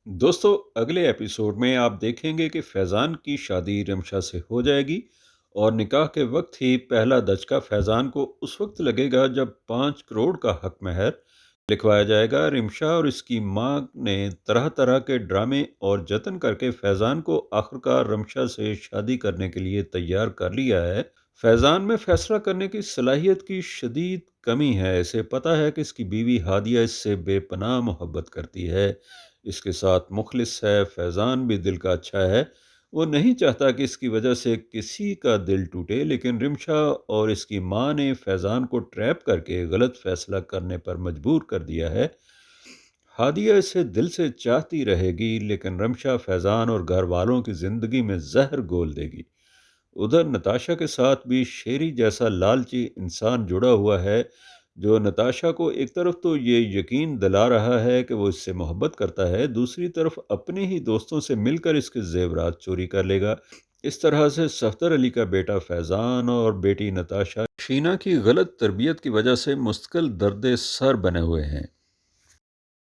दोस्तों, अगले एपिसोड में आप देखेंगे कि फैज़ान की शादी रमशा से हो जाएगी और निकाह के वक्त ही पहला दचका फैज़ान को उस वक्त लगेगा जब 5 करोड़ का हक महर लिखवाया जाएगा। रिमशा और इसकी मां ने तरह तरह के ड्रामे और जतन करके फैज़ान को आखिरकार रमशा से शादी करने के लिए तैयार कर लिया है। फैज़ान में फैसला करने की सलाहियत की शदीद कमी है। इसे पता है कि इसकी बीवी हादिया इससे बेपनाह मोहब्बत करती है, इसके साथ मुखलिस है। फैज़ान भी दिल का अच्छा है, वो नहीं चाहता कि इसकी वजह से किसी का दिल टूटे, लेकिन रिमशा और इसकी मां ने फैज़ान को ट्रैप करके गलत फैसला करने पर मजबूर कर दिया है। हादिया इसे दिल से चाहती रहेगी, लेकिन रमशा फैज़ान और घर वालों की ज़िंदगी में जहर घोल देगी। उधर नताशा के साथ भी शेरी जैसा लालची इंसान जुड़ा हुआ है, जो नताशा को एक तरफ तो ये यकीन दिला रहा है कि वो इससे मोहब्बत करता है, दूसरी तरफ अपने ही दोस्तों से मिलकर इसके जेवरात चोरी कर लेगा। इस तरह से सफदर अली का बेटा फैज़ान और बेटी नताशा शीना की गलत तरबियत की वजह से मुस्तकिल दर्द सर बने हुए हैं।